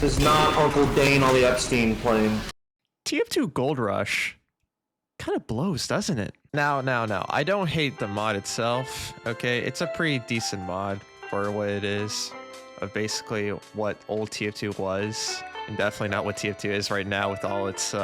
This is not Uncle Dane on the Epstein plane. TF2 Gold Rush kind of blows, doesn't it? Now, I don't hate the mod itself, okay? It's a pretty decent mod for what it is, of basically what old TF2 was, and definitely not what TF2 is right now with all its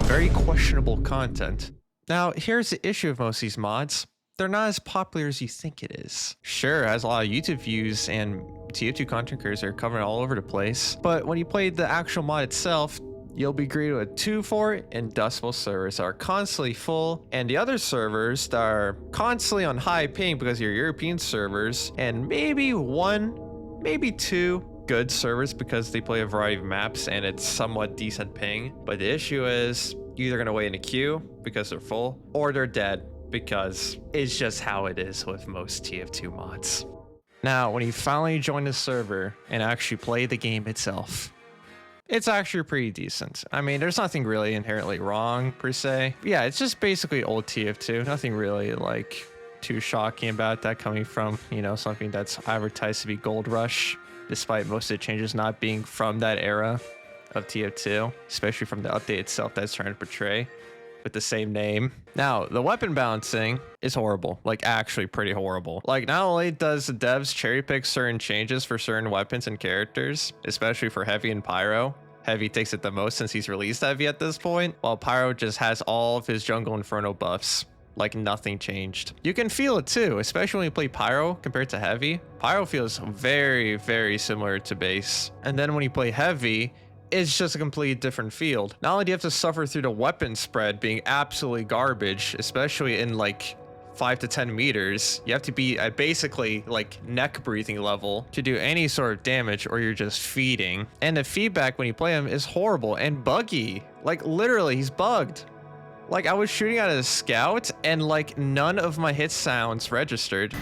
very questionable content. Now, here's the issue of most of these mods. They're not as popular as you think it is. Sure, it has a lot of YouTube views and TF2 content creators are covering all over the place, but when you play the actual mod itself, you'll be greeted with 2, 4, and Decibel servers are constantly full, and the other servers that are constantly on high ping because you're European servers, and maybe 1, maybe 2 good servers because they play a variety of maps and it's somewhat decent ping. But the issue is you're either gonna wait in a queue because they're full, or they're dead because it's just how it is with most TF2 mods. Now, when you finally join the server and actually play the game itself, it's actually pretty decent. I mean, there's nothing really inherently wrong per se. Yeah, it's just basically old TF2. Nothing really like too shocking about that coming from, you know, something that's advertised to be Gold Rush, despite most of the changes not being from that era of TF2, especially from the update itself that's trying to portray with the same name. Now, the weapon balancing is horrible, like actually pretty horrible. Like, not only does the devs cherry pick certain changes for certain weapons and characters, especially for Heavy and Pyro. Heavy takes it the most since he's released Heavy at this point, while Pyro just has all of his Jungle Inferno buffs. Like nothing changed. You can feel it too, especially when you play Pyro compared to Heavy. Pyro feels very, very similar to base. And then when you play Heavy, it's just a completely different field. Not only do you have to suffer through the weapon spread being absolutely garbage, especially in like 5 to 10 meters, you have to be at basically like neck breathing level to do any sort of damage, or you're just feeding. And the feedback when you play him is horrible and buggy. Like literally, he's bugged. Like I was shooting at a scout and like none of my hit sounds registered.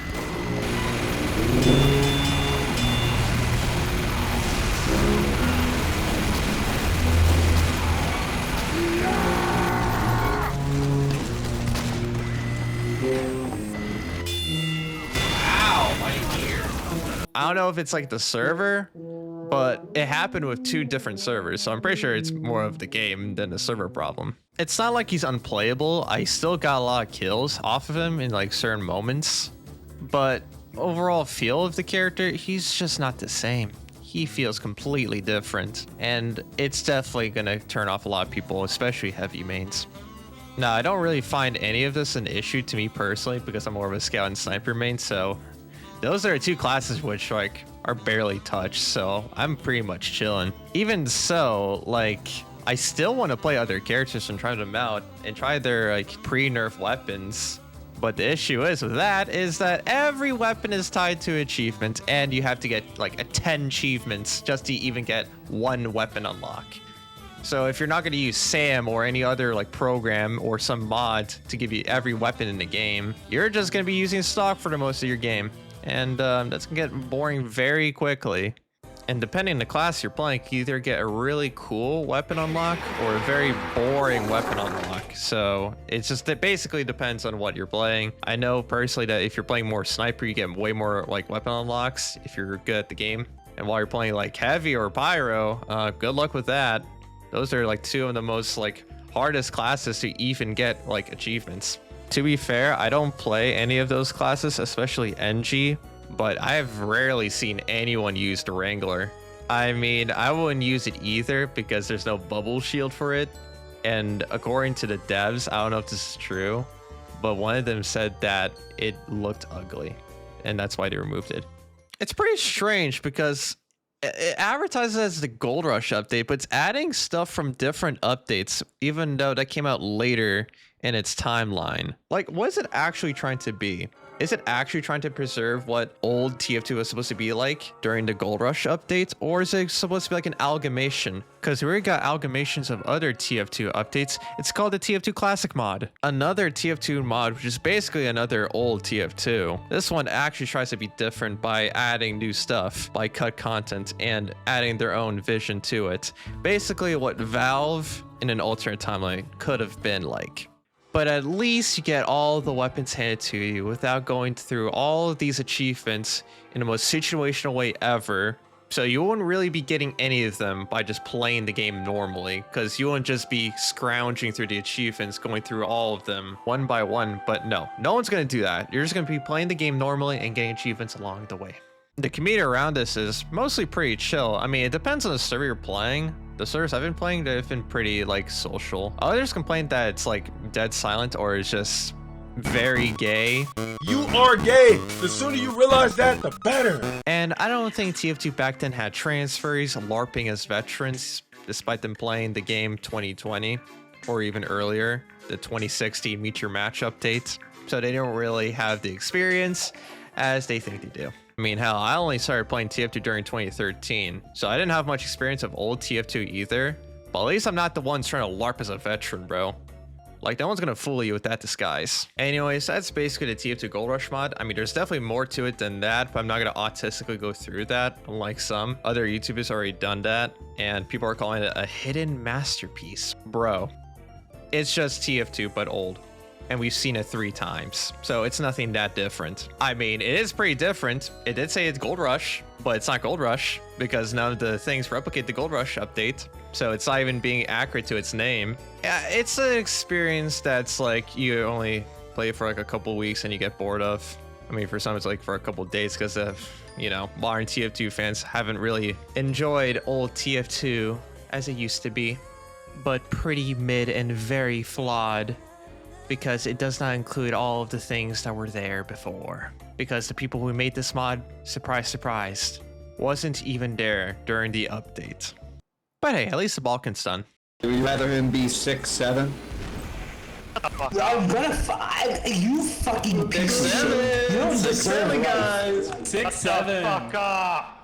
I don't know if it's like the server, but it happened with 2 different servers, so I'm pretty sure it's more of the game than the server problem. It's not like he's unplayable. I still got a lot of kills off of him in like certain moments, but overall feel of the character, he's just not the same. He feels completely different, and it's definitely gonna turn off a lot of people, especially Heavy mains. Now, I don't really find any of this an issue to me personally because I'm more of a scout and sniper main, so those are 2 classes which like are barely touched, so I'm pretty much chilling. Even so, like I still want to play other characters and try them out and try their like pre-nerf weapons. But the issue is with that is that every weapon is tied to achievement, and you have to get like 10 achievements just to even get 1 weapon unlock. So if you're not going to use SAM or any other like program or some mod to give you every weapon in the game, you're just going to be using stock for the most of your game. And that's gonna get boring very quickly. And depending on the class you're playing, you either get a really cool weapon unlock or a very boring weapon unlock. So it's just, it basically depends on what you're playing. I know personally that if you're playing more sniper, you get way more like weapon unlocks if you're good at the game. And while you're playing like Heavy or Pyro, good luck with that. Those are like 2 of the most like hardest classes to even get like achievements. To be fair, I don't play any of those classes, especially NG, but I have rarely seen anyone use the Wrangler. I mean, I wouldn't use it either because there's no bubble shield for it. And according to the devs, I don't know if this is true, but one of them said that it looked ugly and that's why they removed it. It's pretty strange because it advertises as the Gold Rush update, but it's adding stuff from different updates, even though that came out later in its timeline. Like, what is it actually trying to be? Is it actually trying to preserve what old TF2 was supposed to be like during the Gold Rush updates? Or is it supposed to be like an amalgamation? Because we already got amalgamations of other TF2 updates. It's called the TF2 Classic mod. Another TF2 mod, which is basically another old TF2. This one actually tries to be different by adding new stuff, by cut content, and adding their own vision to it. Basically what Valve in an alternate timeline could have been like. But at least you get all the weapons handed to you without going through all of these achievements in the most situational way ever, So you wouldn't really be getting any of them by just playing the game normally, because you wouldn't just be scrounging through the achievements, going through all of them one by one. But no one's going to do that. You're just going to be playing the game normally and getting achievements along the way. The community around this is mostly pretty chill. I mean, it depends on the server you're playing. The servers I've been playing, they've been pretty like social. Others complain that it's like dead silent or it's just very gay. You are gay. The sooner you realize that, the better. And I don't think TF2 back then had transfers LARPing as veterans, despite them playing the game 2020 or even earlier, the 2016 Meet Your Match update. So they don't really have the experience as they think they do. I mean, hell, I only started playing TF2 during 2013, so I didn't have much experience of old TF2 either. But at least I'm not the one trying to LARP as a veteran, bro. Like, no one's gonna fool you with that disguise. Anyways, that's basically the TF2 Gold Rush mod. I mean, there's definitely more to it than that, but I'm not gonna autistically go through that, unlike some. Other YouTubers already done that, and people are calling it a hidden masterpiece. Bro, it's just TF2, but old. And we've seen it 3 times, so it's nothing that different. I mean, it is pretty different. It did say it's Gold Rush, but it's not Gold Rush because none of the things replicate the Gold Rush update, so it's not even being accurate to its name. Yeah, it's an experience that's like you only play for like a couple weeks and you get bored of. I mean, for some it's like for a couple days because of, you know, modern TF2 fans haven't really enjoyed old TF2 as it used to be, but pretty mid and very flawed, because it does not include all of the things that were there before. Because the people who made this mod, surprise, surprise, wasn't even there during the update. But hey, at least the Balkan's done. Would you rather him be 6'7"? I'm gonna you fucking piece of shit. You don't deserve it. Guys. 6'7". Fuck off.